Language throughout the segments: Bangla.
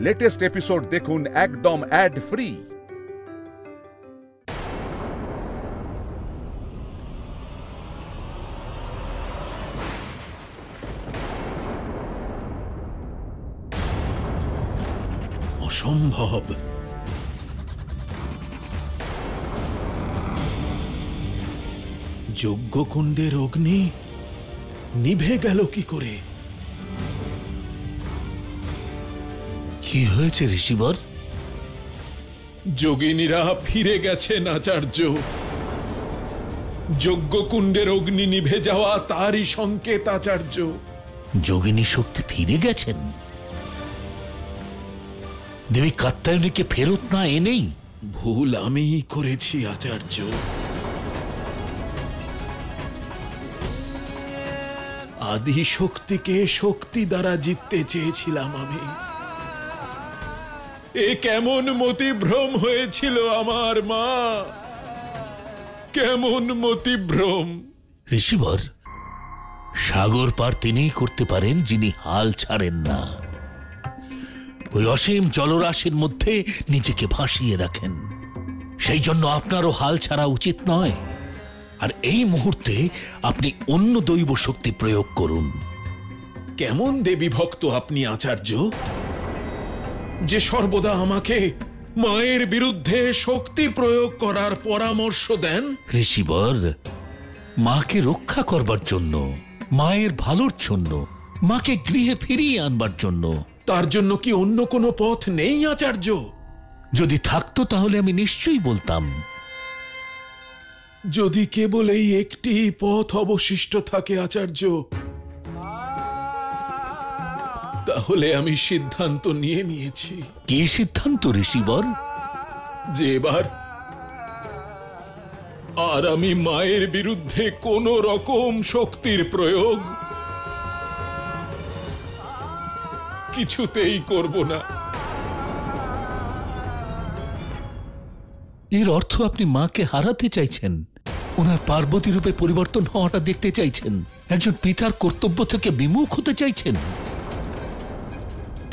লেটেস্ট এপিসোড দেখুন একদম অ্যাড ফ্রি। অসম্ভব। যজ্ঞকুণ্ডের অগ্নি নিভে গেল কি করে? কি হয়েছে ঋষিবর? যোগিনীরা ফিরে গেছেন আচার্য। যজ্ঞকুণ্ডের অগ্নি নিভে যাওয়া তারই সংকেত আচার্য। যোগিনী শক্তি ফিরে গেছেন? দেবী কাত্যায়নীকে ফেরত না এনেই? ভুল আমিই করেছি আচার্য। আদি শক্তিকে শক্তি দ্বারা জিততে চেয়েছিলাম আমি। এ কেমন মতিভ্রম হয়েছিল আমার মা, কেমন মতিভ্রম। ঋষিবর, সাগর পার তিনিই করতে পারেন যিনি হাল ছাড়েন না। ওই অসীম জলরাশির মধ্যে নিজেকে ভাসিয়ে রাখেন। সেই জন্য আপনারও হাল ছাড়া উচিত নয়। আর এই মুহূর্তে আপনি অন্য দৈব শক্তি প্রয়োগ করুন। কেমন দেবী ভক্ত আপনি আচার্য, যে সর্বদা আমাকে মায়ের বিরুদ্ধে শক্তি প্রয়োগ করার পরামর্শ দেন? ঋষিবর, মাকে রক্ষা করবার জন্য, মায়ের ভালোর জন্য, মাকে গৃহে ফিরিয়ে আনবার জন্য। তার জন্য কি অন্য কোনো পথ নেই আচার্য? যদি থাকতো তাহলে আমি নিশ্চয়ই বলতাম। যদি কেবল এই একটি পথ অবশিষ্ট থাকে আচার্য, তাহলে আমি সিদ্ধান্ত নিয়ে নিয়েছি। কি সিদ্ধান্ত ঋষিবর? যে এবার আর আমি মায়ের বিরুদ্ধে কোন রকম শক্তির প্রয়োগ কিছুতেই করব না। এর অর্থ আপনি মাকে হারাতে চাইছেন, ওনার পার্বতী রূপে পরিবর্তন হওয়াটা দেখতে চাইছেন, একজন পিতার কর্তব্য থেকে বিমুখ হতে চাইছেন।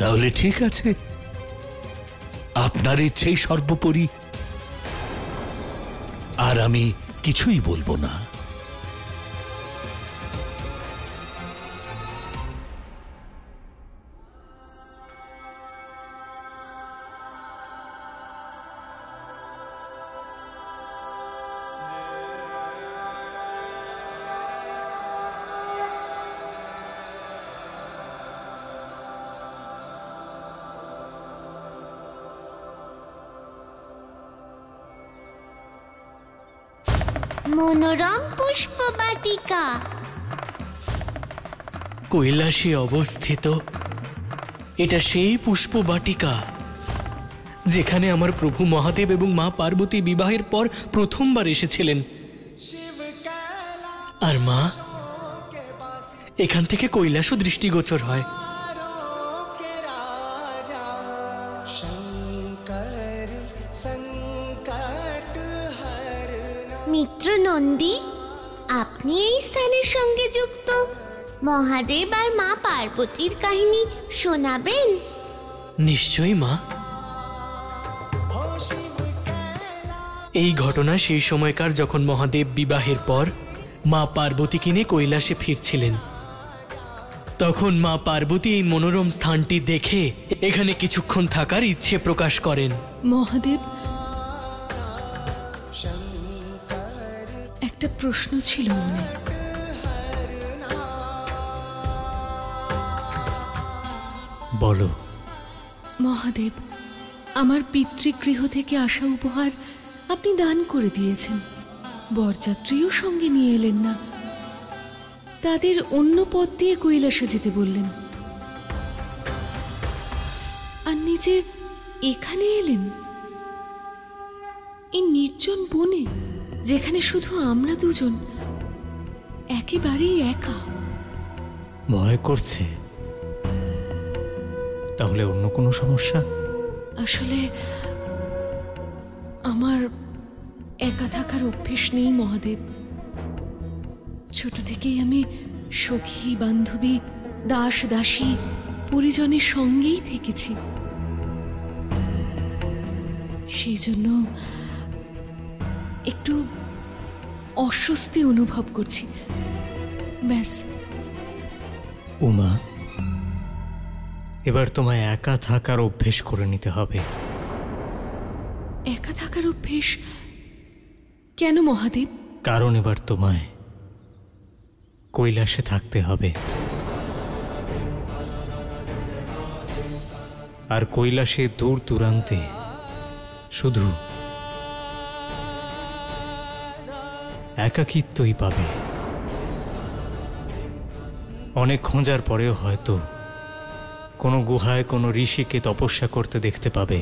তাহলে ঠিক আছে, আপনার ইচ্ছেই সর্বোপরি, আর আমি কিছুই বলবো না। মনোরম পুষ্প বাটিকা কৈলাসে অবস্থিত এটা সেই পুষ্প বাটিকা যেখানে আমার প্রভু মহাদেব এবং মা পার্বতী বিবাহের পর প্রথমবার এসেছিলেন। আর মা, এখান থেকে কৈলাসও দৃষ্টিগোচর হয়। মিত্র নন্দী, আপনি এই স্থানের সঙ্গে যুক্ত মহাদেব আর মা পার্বতীর কাহিনী শোনাবেন? নিশ্চয়ই মা। এই ঘটনা সেই সময়কার যখন মহাদেব বিবাহের পর মা পার্বতীকে নিয়ে কৈলাসে ফিরছিলেন। তখন মা পার্বতী এই মনোরম স্থানটি দেখে এখানে কিছুক্ষণ থাকার ইচ্ছে প্রকাশ করেন। মহাদেব, একটা প্রশ্ন ছিল মনে। বলো। মহাদেব, আমার পিতৃগৃহ থেকে আসা উপহার আপনি দান করে দিয়েছেন, বরযাত্রীও সঙ্গে নিয়ে এলেন না, তাদের অন্য পথ দিয়ে কৈলাসে যেতে বললেন, আর নিজে এখানে এলেন, এই নির্জন বনে, যেখানে শুধু আমরা দুজন, একেবারেই একা। ভয় করছে? তাহলে অন্য কোনো সমস্যা? আসলে আমার একা থাকার অভ্যেস নেই মহাদেব। ছোট থেকেই আমি সখী, বান্ধবী, দাস দাসী, পরিজনের সঙ্গেই থেকেছি। সেই জন্য একটু অস্বস্তি অনুভব করছি, ব্যাস। উমা, এবার তোমায় একা থাকার অভ্যেস করে নিতে হবে। একা থাকার অভ্যেস কেন মহাদেব? কারণ এবার তোমায় কৈলাসে থাকতে হবে। আর কৈলাসে দূর দূরান্তে শুধু একাকিত্বই পাবে। অনেক খোঁজার পরেও হয়তো কোনো গুহায় কোনো ঋষিকে তপস্যা করতে দেখতে পাবে,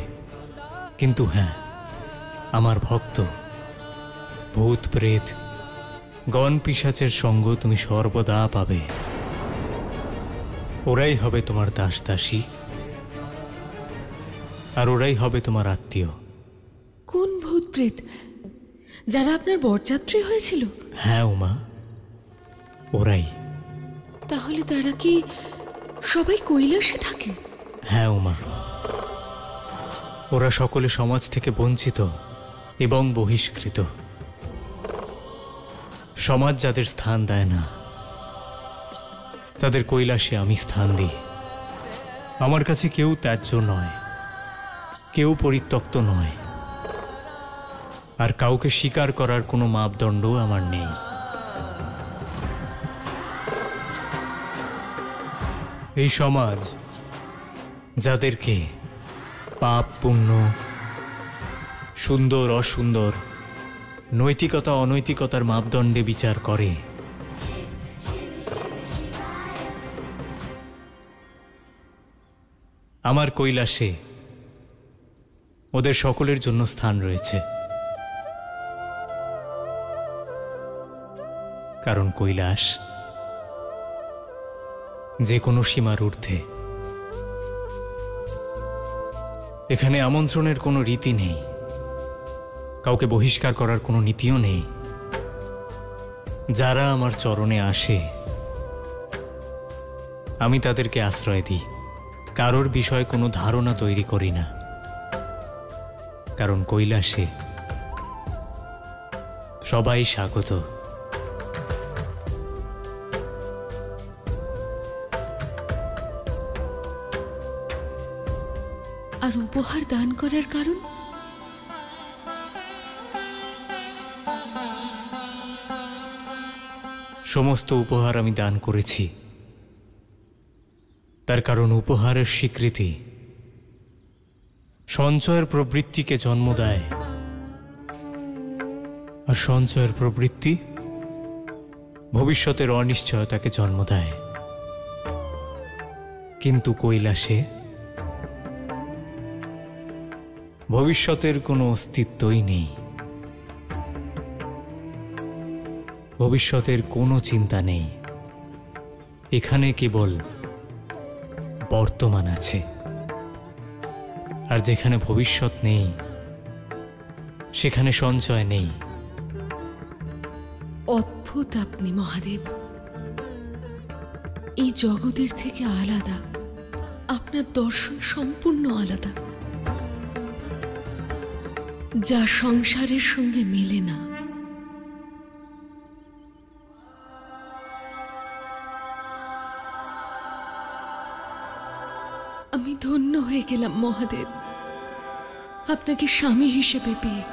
কিন্তু হ্যাঁ, আমার ভক্ত, ভূত প্রেত, গণ পিশাচের সঙ্গ তুমি সর্বদা পাবে। ওরাই হবে তোমার দাস দাসী, আর ওরাই হবে তোমার আত্মীয়। কোন ভূত প্রেত? যারা আপনার বরযাত্রী হয়েছিল? হ্যাঁ উমা, ওরাই। তাহলে তারা কি সবাই কৈলাসে থাকে? হ্যাঁ উমা, ওরা সকলে সমাজ থেকে বঞ্চিত এবং বহিষ্কৃত। সমাজ যাদের স্থান দেয় না, তাদের কৈলাসে আমি স্থান দিই। আমার কাছে কেউ ত্যায্য নয়, কেউ পরিত্যক্ত নয়, আর কাউকে স্বীকার করার কোনো মাপদণ্ড আমার নেই। এই সমাজ যাদেরকে পাপ পুণ্য, সুন্দর অসুন্দর, নৈতিকতা অনৈতিকতার মাপদণ্ডে বিচার করে, আমার কৈলাসে ওদের সকলের জন্য স্থান রয়েছে। কারণ কৈলাস যে কোনো সীমার ঊর্ধ্বে। এখানে আমন্ত্রণের কোনো রীতি নেই, কাউকে বহিষ্কার করার কোনো নীতিও নেই। যারা আমার চরণে আসে আমি তাদেরকে আশ্রয় দিই, কারোর বিষয়ে কোনো ধারণা তৈরি করি না। কারণ কৈলাসে সবাই স্বাগত। আর উপহার দান করার কারণ? সমস্ত উপহার আমি দান করেছি, তার কারণ উপহারের স্বীকৃতি সঞ্চয়ের প্রবৃত্তিকে জন্ম দেয়, আর সঞ্চয়ের প্রবৃত্তি ভবিষ্যতের অনিশ্চয়তাকে জন্ম দেয়। কিন্তু কৈলাসে ভবিষ্যতের কোনো অস্তিত্বই নেই, ভবিষ্যতের কোনো চিন্তা নেই। এখানে কেবল বর্তমান আছে, আর যেখানে ভবিষ্যৎ নেই সেখানে সঞ্চয় নেই। অদ্ভুত আপনি মহাদেব, এই জগতের থেকে আলাদা। আপনার দর্শন সম্পূর্ণ আলাদা, যা সংসারের সঙ্গে মেলে না। আমি ধন্য হয়ে গেলাম মহাদেব, আপনাকে স্বামী হিসেবে পেয়ে।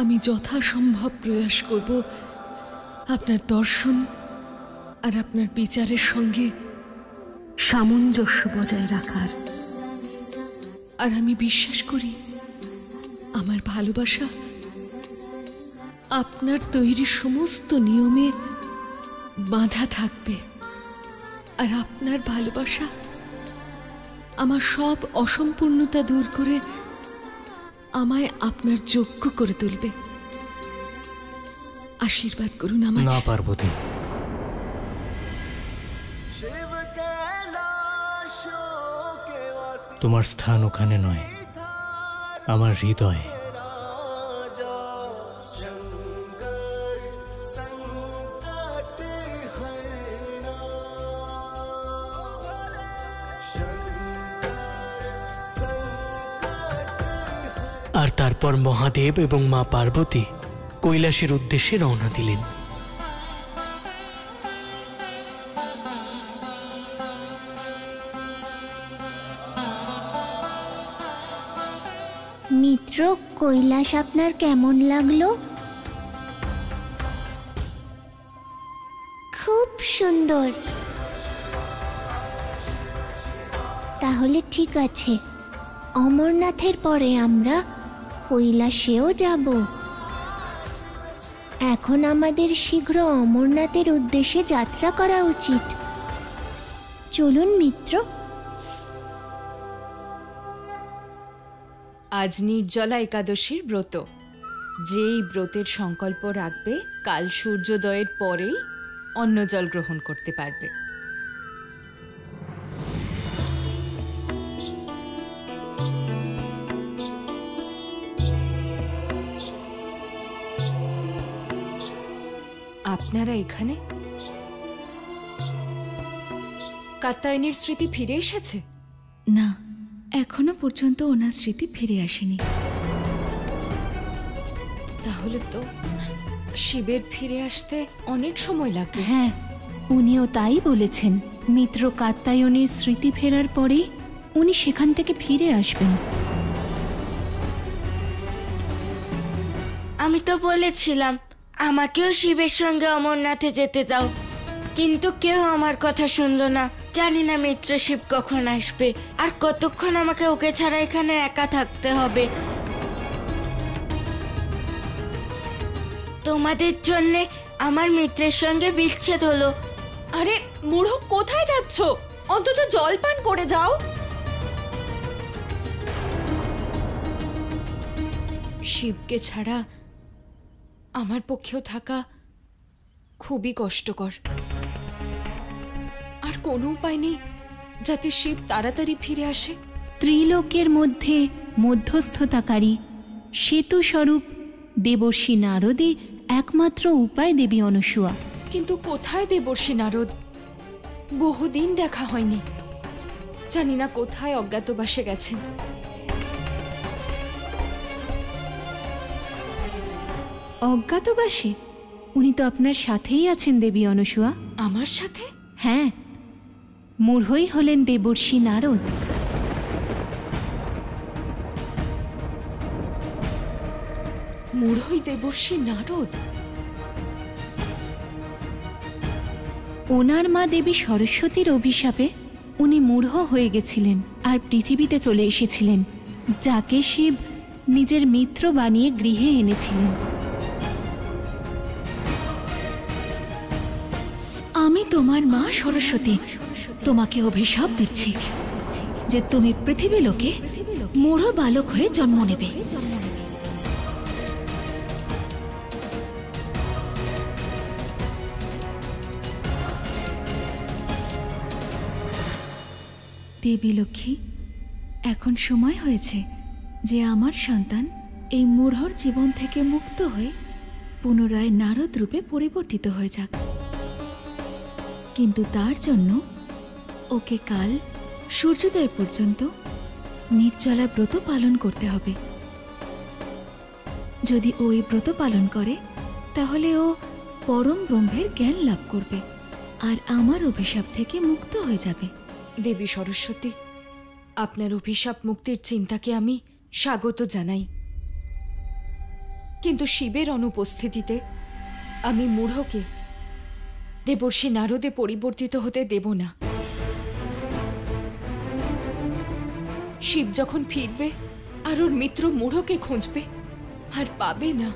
আমি যথাসম্ভব প্রয়াস করব আপনার দর্শন আর আপনার বিচারের সঙ্গে সামঞ্জস্য বজায় রাখার। আর আমি বিশ্বাস করি আমার ভালোবাসা আপনার তৈরি সমস্ত নিয়মে বাঁধা থাকবে, আর আপনার ভালোবাসা আমার সব অসম্পূর্ণতা দূর করে আমায় আপনার যোগ্য করে তুলবে। আশীর্বাদ করুন আমায়। না পার্বতী, তোমার স্থান ওখানে নয়, আমার হৃদয়। আর তারপর মহাদেব এবং মা পার্বতী কৈলাসের উদ্দেশ্যে রওনা দিলেন। মিত্র, কৈলাস আপনার কেমন লাগলো? খুব সুন্দর। তাহলে ঠিক আছে, অমরনাথের পরে আমরা কৈলাসেও যাব। এখন আমাদের শীঘ্র অমরনাথের উদ্দেশ্যে যাত্রা করা উচিত। চলুন মিত্র। আজ নির্জলা একাদশীর ব্রত। যেই ব্রতের সংকল্প রাখবে কাল সূর্যোদয়ের পরেই অন্ন জল গ্রহণ করতে পারবে। আপনারা এখানে? কাত্যায়নীর স্মৃতি ফিরে এসেছে? না, এখনো পর্যন্ত ওনার স্মৃতি ফিরে আসেনি। তাহলে তো শিবের ফিরে আসতে অনেক সময় লাগবে। হ্যাঁ, উনিও তাই বলেছেন। মিত্র কাত্যায়নীর স্মৃতি ফেরার পরেই উনি সেখান থেকে ফিরে আসবেন। আমি তো বলেছিলাম আমাকেও শিবের সঙ্গে অমরনাথে যেতে দাও, কিন্তু কেউ আমার কথা শুনলো না। জানি না মিত্র শিব কখন আসবে, আর কতক্ষণ আমাকে ওকে ছাড়া এখানে একা থাকতে হবে। তোমাদের জন্য আমার মিত্রের সঙ্গে বিচ্ছেদ হলো। আরে মূঢ়, কোথায় যাচ্ছ? অন্তত জল পান করে যাও। শিবকে ছাড়া আমার পক্ষেও থাকা খুবই কষ্টকর। আর কোনো উপায় নেই যাতে শিব তাড়াতাড়ি ফিরে আসে। ত্রিলোকের মধ্যে মধ্যস্থতাকারী সেতু স্বরূপ দেবর্ষি নারদই একমাত্র উপায় দেবী অনসূয়া। কিন্তু কোথায় দেবর্ষি নারদ? বহুদিন দেখা হয়নি। জানি না কোথায় অজ্ঞাতবাসে গেছেন। অজ্ঞাতবাসে? উনি তো আপনার সাথেই আছেন দেবী অনসূয়া। আমার সাথে? হ্যাঁ, মূঢ়ই হলেন দেবর্ষি নারদ। মূঢ়ই দেবর্ষি নারদ? ওনার মা দেবী সরস্বতীর অভিশাপে উনি মূঢ় হয়ে গেছিলেন আর পৃথিবীতে চলে এসেছিলেন, যাকে শিব নিজের মিত্র বানিয়ে গৃহে এনেছিলেন। আমি তোমার মা সরস্বতী তোমাকে অভিশাপ দিচ্ছি যে তুমি পৃথিবী লোকে মূঢ় বালক হয়ে জন্ম নেবে। দেবী লক্ষ্মী, এখন সময় হয়েছে যে আমার সন্তান এই মূঢ়র জীবন থেকে মুক্ত হয়ে পুনরায় নারদ রূপে পরিবর্তিত হয়ে যাক। কিন্তু তার জন্য ওকে কাল সূর্যোদয় পর্যন্ত নির্জলা ব্রত পালন করতে হবে। যদি ও এই ব্রত পালন করে তাহলে ও পরম ব্রহ্মের জ্ঞান লাভ করবে আর আমার অভিশাপ থেকে মুক্ত হয়ে যাবে। দেবী সরস্বতী, আপনার অভিশাপ মুক্তির চিন্তাকে আমি স্বাগত জানাই, কিন্তু শিবের অনুপস্থিতিতে আমি মূঢ়কে দেবর্ষি নারদে পরিবর্তিত হতে দেব না। শিব যখন ফিরবে আর ওর মিত্র মূঢ়কে খুঁজবে আর পাবে না,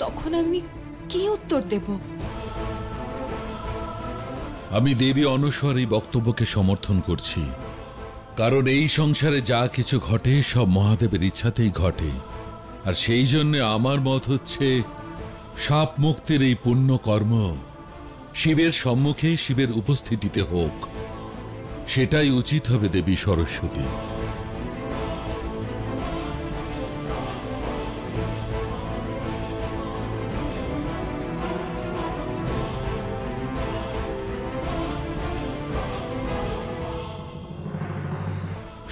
তখন আমি কি উত্তর দেব? আমি দেবী অনসূয়ার এই বক্তব্যকে সমর্থন করছি, কারণ এই সংসারে যা কিছু ঘটে সব মহাদেবের ইচ্ছাতেই ঘটে। আর সেই জন্য আমার মত হচ্ছে সাপ মুক্তির এই পুণ্য কর্ম শিবের সম্মুখে শিবের উপস্থিতিতে হোক, সেটাই উচিত হবে দেবী সরস্বতী।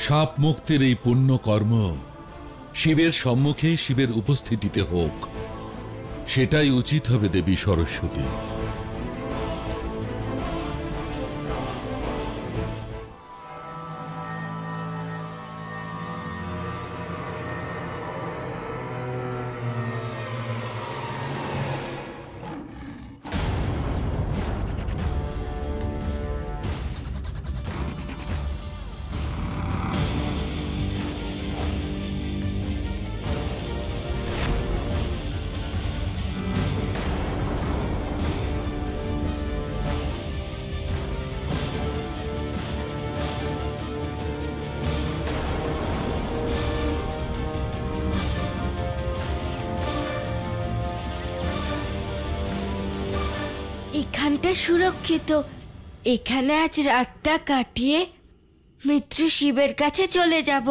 সাপ মুক্তির এই পুণ্য কর্ম শিবের সম্মুখে শিবের উপস্থিতিতে হোক, সেটাই উচিত হবে দেবী সরস্বতী। এখানটা সুরক্ষিত, এখানে আজ রাতটা কাটিয়ে মিত্র শিবের কাছে চলে যাব।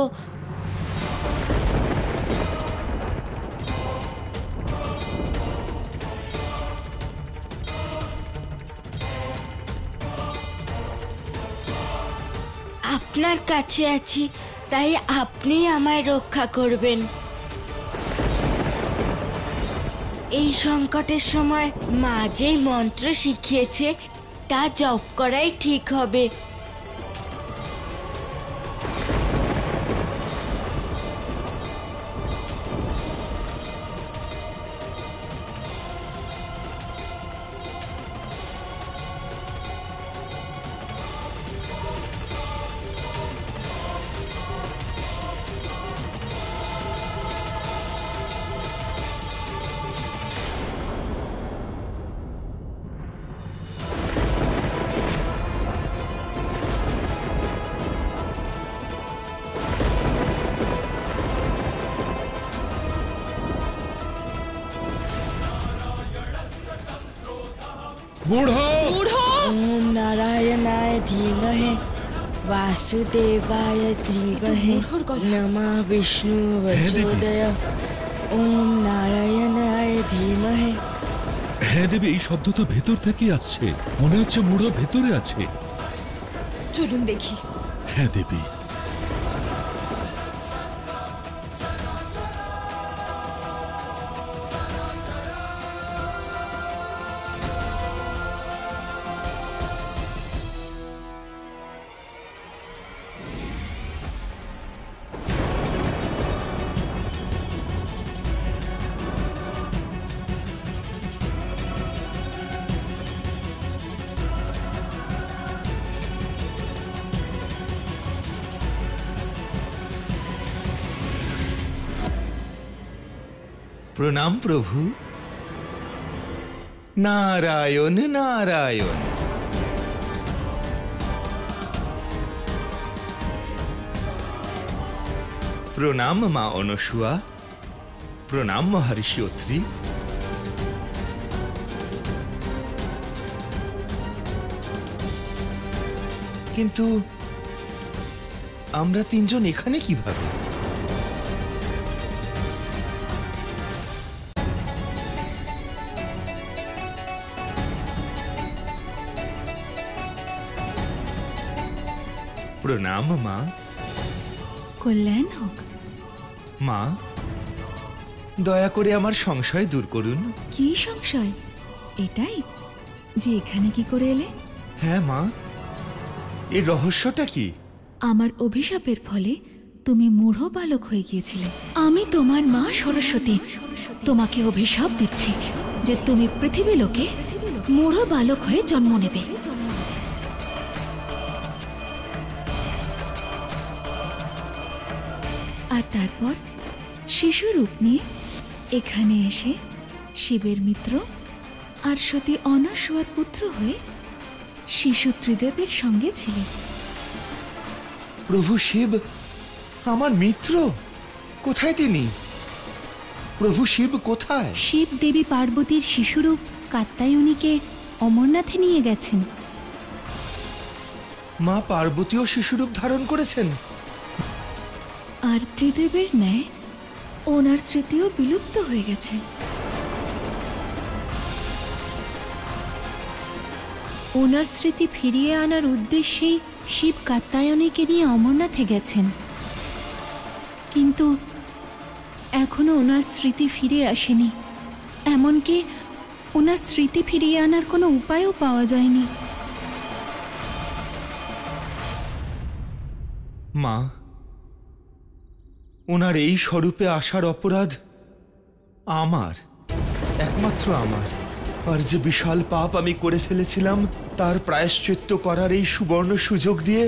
আপনার কাছে আছি, তাই আপনি আমায় রক্ষা করবেন। এই সংকটের সময় মা যেই মন্ত্র শিখিয়েছে তা জপ করাই ঠিক হবে। ओम नारायणाय धीमहि वासुदेवाय धीमहि नमः विष्णु वज्रोदय ओम नारायणाय धीमहि। হ্যাঁ দেবী, এই শব্দ তো ভেতর থেকে আসছে, মনে হচ্ছে মূঢ় ভেতরে আছে। চলুন দেখি। হ্যাঁ দেবী। প্রণাম প্রভু। নারায়ণ নারায়ণ। প্রণাম মা অনসুয়া, প্রণাম মহর্ষি অত্রি। কিন্তু আমরা তিনজন এখানে কিভাবে? প্রণাম মা। কল্যাণ হোক। মা, দয়া করে আমার সংশয় দূর করুন। কি সংশয়? এটাই যে এখানে কি করে এলে? হ্যাঁ মা, এর রহস্যটা কি? আমার অভিশাপের ফলে তুমি মূঢ় বালক হয়ে গিয়েছিলে। আমি তোমার মা সরস্বতী তোমাকে অভিশাপ দিচ্ছি যে তুমি পৃথিবী লোকে মূঢ় বালক হয়ে জন্ম নেবে। আর তারপর শিশু রূপ নিয়ে এখানে এসে শিবের মিত্র আর সতী অনসূয়ার পুত্র হয়ে শিশু ত্রিদেবের সঙ্গে ছিলে। প্রভু শিব আমার মিত্র? কোথায় তিনি? প্রভু শিব কোথায়? শিব দেবী পার্বতীর শিশুরূপ কাত্যায়নীকে অমরনাথে নিয়ে গেছেন। মা পার্বতীও শিশুরূপ ধারণ করেছেন। আর ত্রিদেবের ন্যায় ওনার স্মৃতিও বিলুপ্ত হয়ে গেছে। ওনার স্মৃতি ফিরিয়ে আনার উদ্দেশ্যেই শিব কাত্যায়নীকে নিয়ে অমরনাথে গেছেন, কিন্তু এখনো ওনার স্মৃতি ফিরে আসেনি। এমনকি ওনার স্মৃতি ফিরিয়ে আনার কোনো উপায়ও পাওয়া যায়নি। মা, ওনার এই স্বরূপে আসার অপরাধ আমার, একমাত্র আমার। আর যে বিশাল পাপ আমি করে ফেলেছিলাম তার প্রায়শ্চিত্ত করার এই সুবর্ণ সুযোগ দিয়ে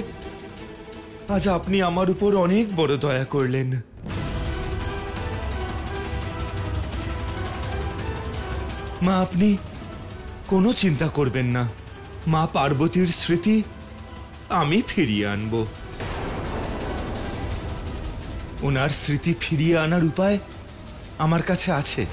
আজ আপনি আমার উপর অনেক বড় দয়া করলেন। মা, আপনি কোনো চিন্তা করবেন না। মা পার্বতীর স্মৃতি আমি ফিরিয়ে আনব। ওনার স্মৃতি ফিরিয়ে আনার উপায় আমার কাছে আছে।